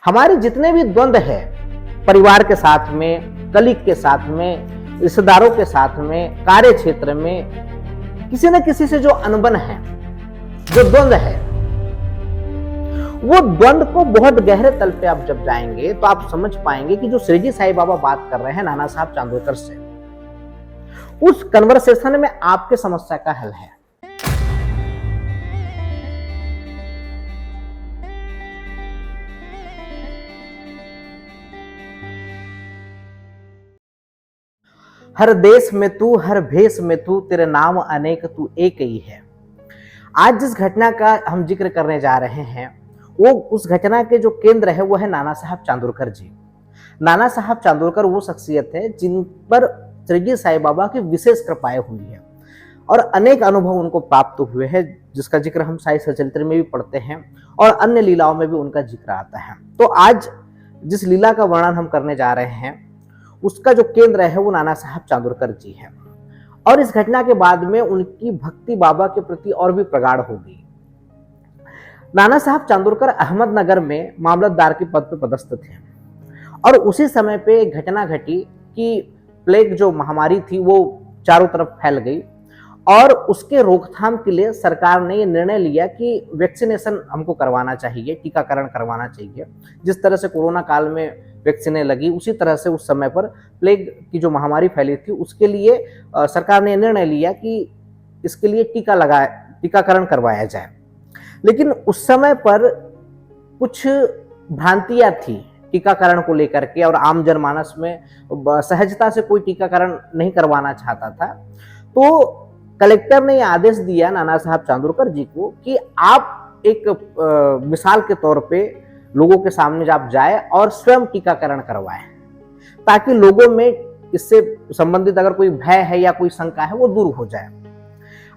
हमारे जितने भी द्वंद है परिवार के साथ में, कलीग के साथ में, रिश्तेदारों के साथ में, कार्य क्षेत्र में, किसी न किसी से जो अनबन है, जो द्वंद है, वो द्वंद को बहुत गहरे तल पे आप जब जाएंगे तो आप समझ पाएंगे कि जो श्री जी साईं बाबा बात कर रहे हैं नाना साहब चांदोरकर से, उस कन्वर्सेशन में आपके समस्या का हल है। हर देश में तू, हर भेष में तू, तेरे नाम अनेक तू एक ही है। आज जिस घटना का हम जिक्र करने जा रहे हैं वो उस घटना के जो केंद्र है वो है नाना साहब चांदोरकर जी। नाना साहब चांदोरकर वो शख्सियत है जिन पर श्री जी साईं बाबा की विशेष कृपाएं हुई है और अनेक अनुभव उनको प्राप्त हुए हैं, जिसका जिक्र हम साईं सचरित्र में भी पढ़ते हैं और अन्य लीलाओं में भी उनका जिक्र आता है। तो आज जिस लीला का वर्णन हम करने जा रहे हैं उसका जो केंद्र है वो नाना साहब चांदोरकर जी है और इस घटना के बाद में उनकी भक्ति बाबा के प्रति और भी प्रगाढ़ हो गई। नाना साहब चांदोरकर अहमदनगर में मामलतदार के पद पर पदस्थ थे और उसी समय पे एक घटना घटी कि प्लेग जो महामारी थी वो चारों तरफ फैल गई और उसके रोकथाम के लिए सरकार ने ये निर्णय लिया कि वैक्सीनेशन हमको करवाना चाहिए, टीकाकरण करवाना चाहिए। जिस तरह से कोरोना काल में वैक्सीनें लगी उसी तरह से उस समय पर प्लेग की जो महामारी फैली थी उसके लिए सरकार ने निर्णय लिया कि इसके लिए टीकाकरण करवाया जाए। लेकिन उस समय पर कुछ भ्रांतियां थी टीकाकरण को लेकर के और आम जनमानस में सहजता से कोई टीकाकरण नहीं करवाना चाहता था। तो कलेक्टर ने यह आदेश दिया नाना साहब चांदोरकर जी को कि आप एक मिसाल के तौर पे लोगों के सामने जब जाए और स्वयं टीकाकरण करवाएं ताकि लोगों में इससे संबंधित अगर कोई भय है या कोई शंका है वो दूर हो जाए।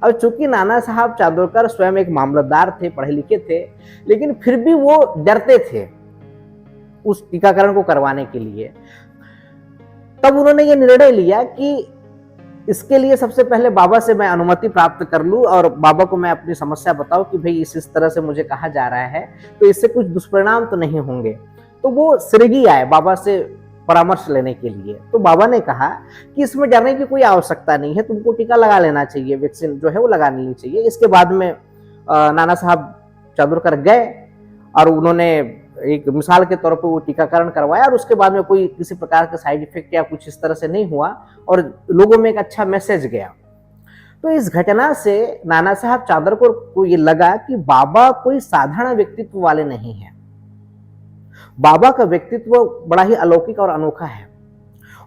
अब चूंकि नाना साहब चांदोरकर स्वयं एक मामलतदार थे, पढ़े लिखे थे, लेकिन फिर भी वो डरते थे उस टीकाकरण को करवाने के लिए। तब उन्होंने ये निर्णय लिया कि इसके लिए सबसे पहले बाबा से मैं अनुमति प्राप्त कर लूं और बाबा को मैं अपनी समस्या बताऊं कि भाई इस तरह से मुझे कहा जा रहा है तो इससे कुछ दुष्परिणाम तो नहीं होंगे। तो वो श्रीजी आए बाबा से परामर्श लेने के लिए। तो बाबा ने कहा कि इसमें डरने की कोई आवश्यकता नहीं है, तुमको टीका लगा लेना चाहिए, वैक्सीन जो है वो लगा लेनी चाहिए। इसके बाद में नाना साहब चांदोरकर गए और उन्होंने एक मिसाल के तौर पर वो टीकाकरण करवाया और उसके बाद में कोई किसी प्रकार का साइड इफेक्ट या कुछ इस तरह से नहीं हुआ और लोगों में एक अच्छा मैसेज गया। तो इस घटना से नाना साहब चांदोरकर को ये लगा कि बाबा कोई साधारण व्यक्तित्व वाले नहीं है, बाबा का व्यक्तित्व बड़ा ही अलौकिक और अनोखा है।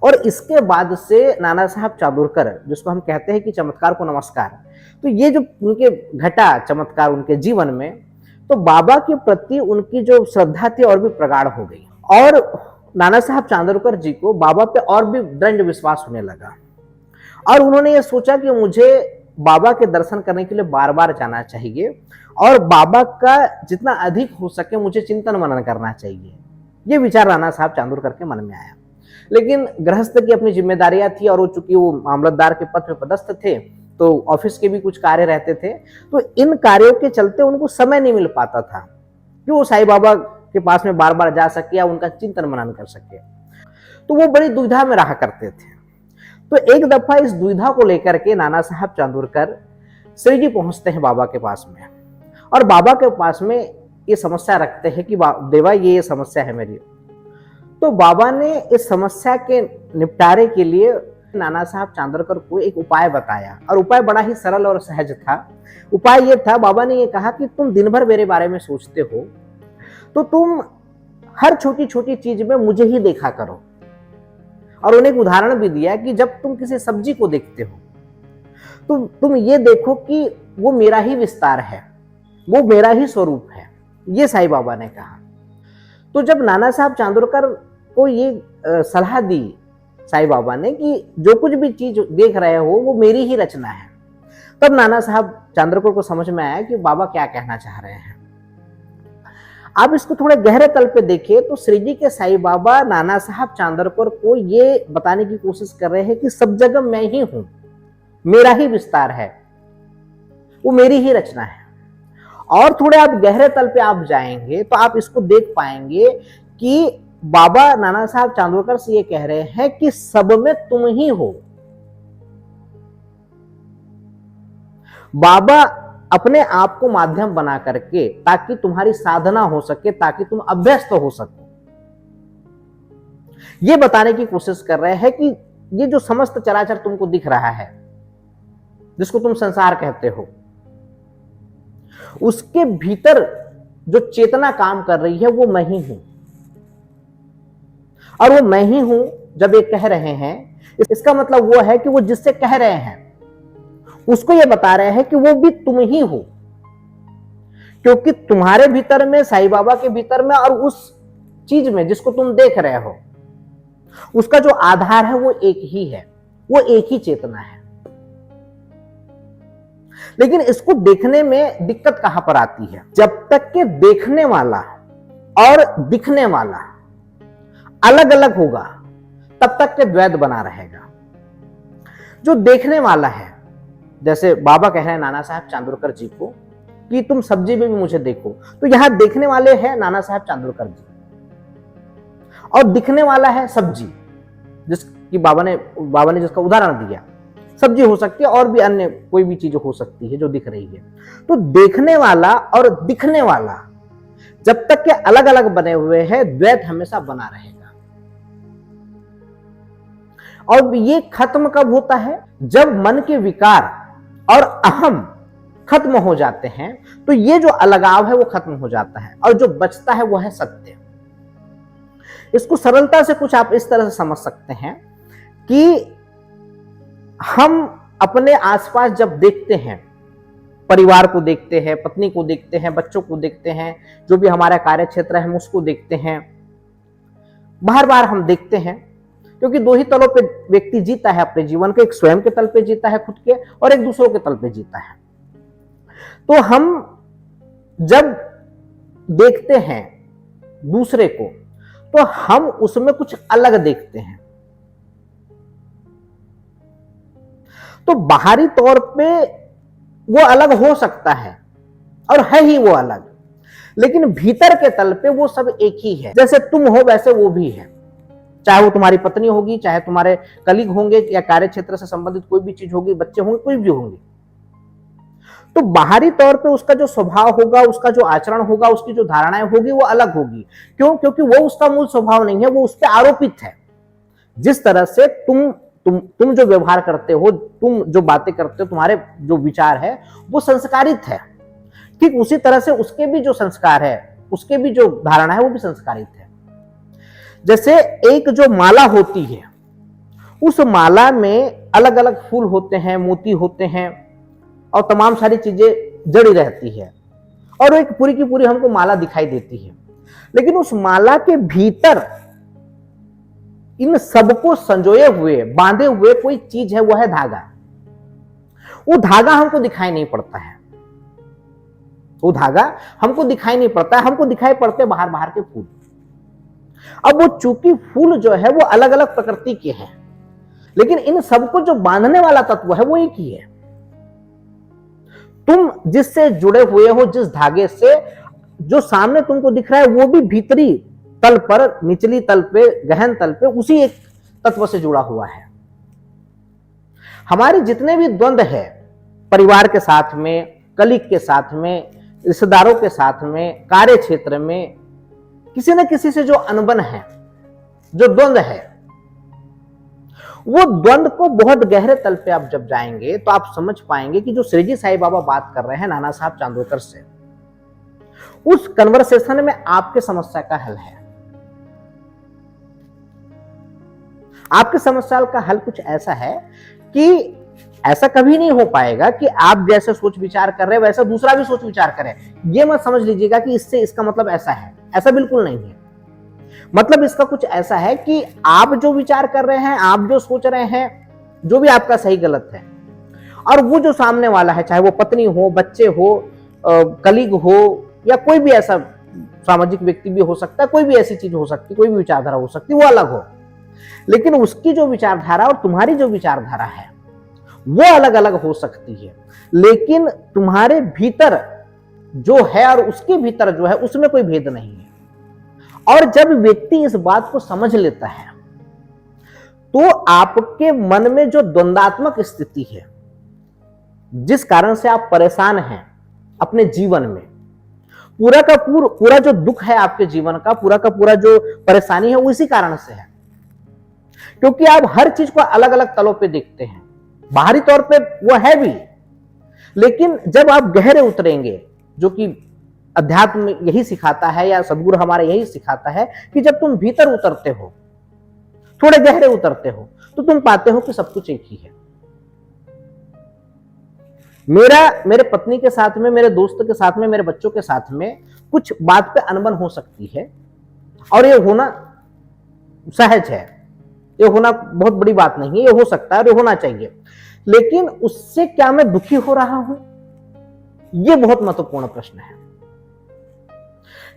और इसके बाद से नाना साहब चांदोरकर, जिसको हम कहते हैं कि चमत्कार को नमस्कार, तो ये जो उनके घटा चमत्कार उनके जीवन में, तो बाबा के प्रति उनकी जो श्रद्धा थी और भी प्रगाढ़ हो गई और नाना साहब चांदोरकर जी को बाबा पे और भी दृढ़ विश्वास होने लगा और उन्होंने ये सोचा कि मुझे बाबा के दर्शन करने के लिए बार बार जाना चाहिए और बाबा का जितना अधिक हो सके मुझे चिंतन मनन करना चाहिए। ये विचार नाना साहब चांदोरकर के मन में आया। लेकिन गृहस्थ की अपनी जिम्मेदारियां थी और वो चूंकि वो मामलतदार के पद पर पदस्थ थे तो ऑफिस के भी कुछ कार्य रहते थे, तो इन कार्यों के चलते उनको समय नहीं मिल पाता था कि वो साईं बाबा के पास में बार बार जा सके या उनका चिंतन मनन कर सके। तो वो बड़ी दुविधा में रहा करते थे। तो एक दफा इस दुविधा को लेकर के नाना साहब चांदोरकर श्री जी पहुंचते हैं बाबा के पास में और बाबा के पास में ये समस्या रखते हैं कि देवा ये समस्या है मेरी। तो बाबा ने इस समस्या के निपटारे के लिए नाना साहब चांदोरकर को एक उपाय बताया और उपाय बड़ा ही सरल और सहज था। उपाय ये था, बाबा ने ये कहा कि तुम दिन भर मेरे बारे में सोचते हो तो तुम हर छोटी छोटी चीज में मुझे ही देखा करो। और उन्हें एक उदाहरण भी दिया कि जब तुम किसी सब्जी को देखते हो तो तुम ये देखो कि वो मेरा ही विस्तार है, वो मेरा ही स्वरूप है। ये साईं बाबा ने कहा। तो जब नाना साहब चांदोरकर को ये सलाह दी साईं बाबा ने कि जो कुछ भी चीज देख रहे हो वो मेरी ही रचना है, तब नाना साहब चांदोरकर को समझ में आया कि बाबा क्या कहना चाह रहे हैं। आप इसको थोड़े गहरे तल पे देखिए तो श्री जी के साईं बाबा नाना साहब चांदोरकर को ये बताने की कोशिश कर रहे हैं कि सब जगह मैं ही हूं, मेरा ही विस्तार है, वो मेरी ही रचना है। और थोड़े आप गहरे तल पे आप जाएंगे तो आप इसको देख पाएंगे कि बाबा नाना साहब चांदोरकर से ये कह रहे हैं कि सब में तुम ही हो। बाबा अपने आप को माध्यम बना करके, ताकि तुम्हारी साधना हो सके, ताकि तुम अभ्यस्त हो सको, ये बताने की कोशिश कर रहे हैं कि ये जो समस्त चराचर तुमको दिख रहा है, जिसको तुम संसार कहते हो, उसके भीतर जो चेतना काम कर रही है वो मैं ही हूं। और वो मैं ही हूं जब ये कह रहे हैं, इसका मतलब वो है कि वो जिससे कह रहे हैं उसको ये बता रहे हैं कि वो भी तुम ही हो, क्योंकि तुम्हारे भीतर में, साईं बाबा के भीतर में और उस चीज में जिसको तुम देख रहे हो, उसका जो आधार है वो एक ही है, वो एक ही चेतना है। लेकिन इसको देखने में दिक्कत कहां पर आती है? जब तक के देखने वाला और दिखने वाला अलग अलग होगा, तब तक के द्वैत बना रहेगा। जो देखने वाला है, जैसे बाबा कह रहे हैं नाना साहब चांदोरकर जी को कि तुम सब्जी में भी मुझे देखो, तो यहां देखने वाले हैं नाना साहब चांदोरकर जी, और दिखने वाला है सब्जी, जिसकी बाबा ने जिसका उदाहरण दिया। सब्जी हो सकती है और भी अन्य कोई भी चीज हो सकती है जो दिख रही है। तो देखने वाला और दिखने वाला जब तक के अलग अलग बने हुए हैं, द्वैत हमेशा बना रहेगा। और ये खत्म कब होता है? जब मन के विकार और अहम खत्म हो जाते हैं, तो ये जो अलगाव है वो खत्म हो जाता है, और जो बचता है वो है सत्य। इसको सरलता से कुछ आप इस तरह से समझ सकते हैं कि हम अपने आसपास जब देखते हैं, परिवार को देखते हैं, पत्नी को देखते हैं, बच्चों को देखते हैं, जो भी हमारा कार्य क्षेत्र है हम उसको देखते हैं, बार बार हम देखते हैं, क्योंकि दो ही तलों पे व्यक्ति जीता है अपने जीवन के, एक स्वयं के तल पे जीता है खुद के, और एक दूसरों के तल पे जीता है। तो हम जब देखते हैं दूसरे को, तो हम उसमें कुछ अलग देखते हैं। तो बाहरी तौर पे वो अलग हो सकता है, और है ही वो अलग, लेकिन भीतर के तल पे वो सब एक ही है। जैसे तुम हो वैसे वो भी है, चाहे वो तुम्हारी पत्नी होगी, चाहे तुम्हारे कलीग होंगे, या कार्य क्षेत्र से संबंधित कोई भी चीज होगी, बच्चे होंगे, कोई भी होंगे। तो बाहरी तौर पे उसका जो स्वभाव होगा, उसका जो आचरण होगा, उसकी जो धारणाएं होगी वो अलग होगी। क्यों? क्योंकि वो उसका मूल स्वभाव नहीं है, वो उस पर आरोपित है। जिस तरह से तुम जो व्यवहार करते हो, तुम जो बातें करते हो, तुम्हारे जो विचार है वो संस्कारित है, ठीक उसी तरह से उसके भी जो संस्कार है, उसके भी जो धारणा है वो भी संस्कारित है। जैसे एक जो माला होती है, उस माला में अलग अलग फूल होते हैं, मोती होते हैं, और तमाम सारी चीजें जड़ी रहती है, और एक पूरी की पूरी हमको माला दिखाई देती है। लेकिन उस माला के भीतर इन सबको संजोए हुए, बांधे हुए कोई चीज है, वो है धागा। वो धागा हमको दिखाई नहीं पड़ता है, वो धागा हमको दिखाई नहीं पड़ता है, हमको दिखाई पड़ते बाहर बाहर के फूल। अब वो चूंकि फूल जो है वो अलग अलग प्रकृति के हैं, लेकिन इन सबको जो बांधने वाला तत्व है वो एक ही है। तुम जिससे जुड़े हुए हो, जिस धागे से, जो सामने तुमको दिख रहा है, वो भी भीतरी तल पर, निचली तल पे, गहन तल पे उसी एक तत्व से जुड़ा हुआ है। हमारे जितने भी द्वंद्व है, परिवार के साथ में, कलीग के साथ में, रिश्तेदारों के साथ में, कार्य क्षेत्र में, किसी न किसी से जो अनबन है, जो द्वंद्व है, वो द्वंद्व को बहुत गहरे तल पे आप जब जाएंगे तो आप समझ पाएंगे कि जो श्रीजी साईं बाबा बात कर रहे हैं नाना साहब चांदोरकर से, उस कन्वर्सेशन में आपके समस्या का हल है। आपकी समस्या का हल कुछ ऐसा है कि ऐसा कभी नहीं हो पाएगा कि आप जैसे सोच विचार कर रहे हैं वैसा दूसरा भी सोच विचार करे। ये मत समझ लीजिएगा कि इससे इसका मतलब ऐसा है, ऐसा बिल्कुल नहीं है। मतलब इसका कुछ ऐसा है कि आप जो विचार कर रहे हैं, आप जो सोच रहे हैं, जो भी आपका सही गलत है, और वो जो सामने वाला है, चाहे वो पत्नी हो, बच्चे हो, कलीग हो, या कोई भी ऐसा सामाजिक व्यक्ति भी हो सकता है, कोई भी ऐसी चीज हो सकती है, कोई भी विचारधारा हो सकती है, वो अलग हो, लेकिन उसकी जो विचारधारा और तुम्हारी जो विचारधारा है वो अलग अलग हो सकती है। लेकिन तुम्हारे भीतर जो है और उसके भीतर जो है उसमें कोई भेद नहीं है। और जब व्यक्ति इस बात को समझ लेता है तो आपके मन में जो द्वंद्वात्मक स्थिति है, जिस कारण से आप परेशान हैं अपने जीवन में, पूरा का पूरा जो दुख है आपके जीवन का पूरा जो परेशानी है वो इसी कारण से है, क्योंकि आप हर चीज को अलग अलग तलों पे देखते हैं। बाहरी तौर पे वो है भी, लेकिन जब आप गहरे उतरेंगे, जो कि अध्यात्म यही सिखाता है या सद्गुरु हमारा यही सिखाता है कि जब तुम भीतर उतरते हो, थोड़े गहरे उतरते हो, तो तुम पाते हो कि सब कुछ एक ही है। मेरे पत्नी के साथ में, मेरे दोस्त के साथ में, मेरे बच्चों के साथ में कुछ बात पे अनबन हो सकती है, और ये होना सहज है, ये होना बहुत बड़ी बात नहीं है, ये हो सकता है और ये होना चाहिए। लेकिन उससे क्या मैं दुखी हो रहा हूं, ये बहुत महत्वपूर्ण प्रश्न है।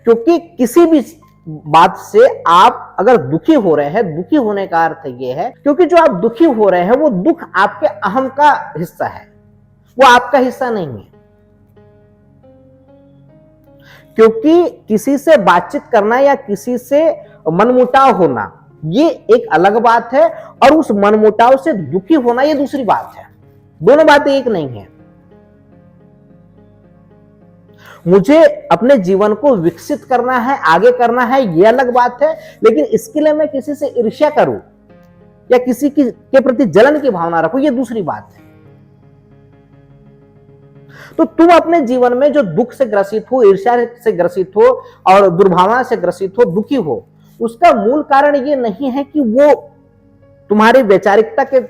क्योंकि किसी भी बात से आप अगर दुखी हो रहे हैं, दुखी होने का अर्थ ये है क्योंकि जो आप दुखी हो रहे हैं वो दुख आपके अहम का हिस्सा है, वो आपका हिस्सा नहीं है। क्योंकि किसी से बातचीत करना या किसी से मनमुटाव होना ये एक अलग बात है, और उस मनमुटाव से दुखी होना ये दूसरी बात है। दोनों बातें एक नहीं है। मुझे अपने जीवन को विकसित करना है, आगे करना है, ये अलग बात है, लेकिन इसके लिए मैं किसी से ईर्ष्या करूं या किसी के प्रति जलन की भावना रखूं, ये दूसरी बात है। तो तुम अपने जीवन में जो दुख से ग्रसित हो, ईर्ष्या से ग्रसित हो और दुर्भावना से ग्रसित हो, दुखी हो, उसका मूल कारण ये नहीं है कि वो तुम्हारी वैचारिकता के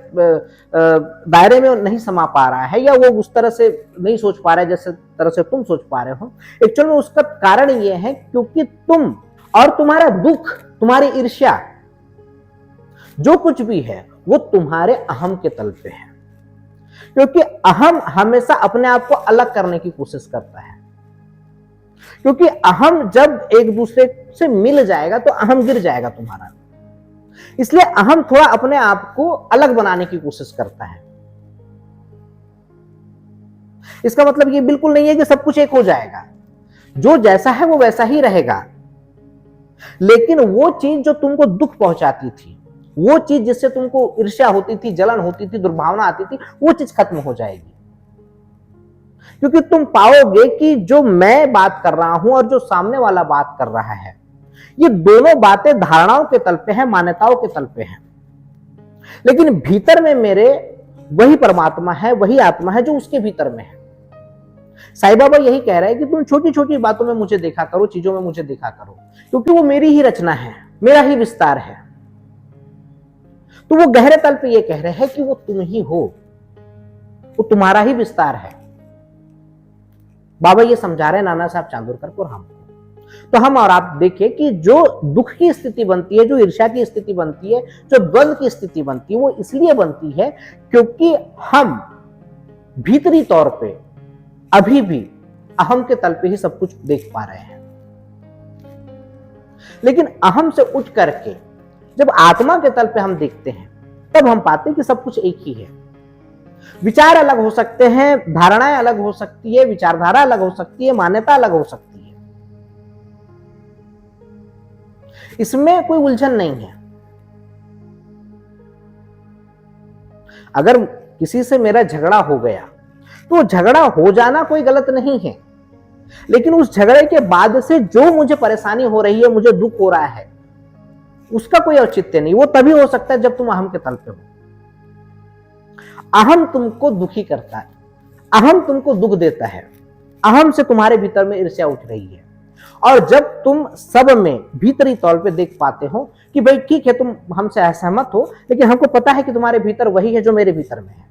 दायरे में नहीं समा पा रहा है या वो उस तरह से नहीं सोच पा रहा है जैसे तरह से तुम सोच पा रहे हो। एक्चुअल में उसका कारण ये है क्योंकि तुम और तुम्हारा दुख, तुम्हारी ईर्ष्या, जो कुछ भी है वो तुम्हारे अहम के तल पे है। क्योंकि अहम हमेशा अपने आप को अलग करने की कोशिश करता है, क्योंकि अहम जब एक दूसरे से मिल जाएगा तो अहम गिर जाएगा तुम्हारा। इसलिए अहम थोड़ा अपने आप को अलग बनाने की कोशिश करता है। इसका मतलब ये बिल्कुल नहीं है कि सब कुछ एक हो जाएगा, जो जैसा है वो वैसा ही रहेगा, लेकिन वो चीज जो तुमको दुख पहुंचाती थी, वो चीज जिससे तुमको ईर्ष्या होती थी, जलन होती थी, दुर्भावना आती थी, वो चीज खत्म हो जाएगी। क्योंकि तुम पाओगे कि जो मैं बात कर रहा हूं और जो सामने वाला बात कर रहा है, ये दोनों बातें धारणाओं के तल पे हैं, मान्यताओं के तल पे हैं, लेकिन भीतर में मेरे वही परमात्मा है, वही आत्मा है जो उसके भीतर में है। साईं बाबा यही कह रहे हैं कि तुम छोटी छोटी बातों में मुझे देखा करो, चीजों में मुझे देखा करो, क्योंकि वो मेरी ही रचना है, मेरा ही विस्तार है। तो वो गहरे तल पे ये कह रहे हैं कि वो तुम ही हो, वो तुम्हारा ही विस्तार है। बाबा ये समझा रहे हैं नाना साहब चांदोरकर को और हमको। तो हम और आप देखिए कि जो दुख की स्थिति बनती है, जो ईर्ष्या की स्थिति बनती है, जो द्वंद्व की स्थिति बनती है, वो इसलिए बनती है क्योंकि हम भीतरी तौर पे अभी भी अहम के तल पे ही सब कुछ देख पा रहे हैं। लेकिन अहम से उठ करके जब आत्मा के तल पे हम देखते हैं, तब हम पाते हैं कि सब कुछ एक ही है। विचार अलग हो सकते हैं, धारणाएं अलग हो सकती है, विचारधारा अलग हो सकती है, मान्यता अलग हो सकती है, इसमें कोई उलझन नहीं है। अगर किसी से मेरा झगड़ा हो गया तो झगड़ा हो जाना कोई गलत नहीं है, लेकिन उस झगड़े के बाद से जो मुझे परेशानी हो रही है, मुझे दुख हो रहा है, उसका कोई औचित्य नहीं। वो तभी हो सकता है जब तुम अहम के तल पे हो। अहम तुमको दुखी करता है, अहम तुमको दुख देता है, अहम से तुम्हारे भीतर में ईर्ष्या उठ रही है। और जब तुम सब में भीतरी तौर पे देख पाते हो कि भाई ठीक है, तुम हमसे असहमत हो, लेकिन हमको पता है कि तुम्हारे भीतर वही है जो मेरे भीतर में है,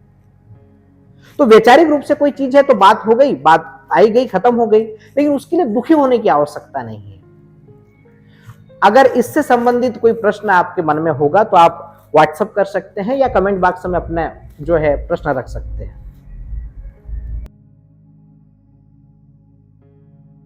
तो वैचारिक रूप से कोई चीज है तो बात हो गई, बात आई गई, खत्म हो गई, लेकिन उसके लिए दुखी होने की आवश्यकता नहीं है। अगर इससे संबंधित कोई प्रश्न आपके मन में होगा तो आप व्हाट्सएप कर सकते हैं या कमेंट बॉक्स में अपना जो है प्रश्न रख सकते हैं।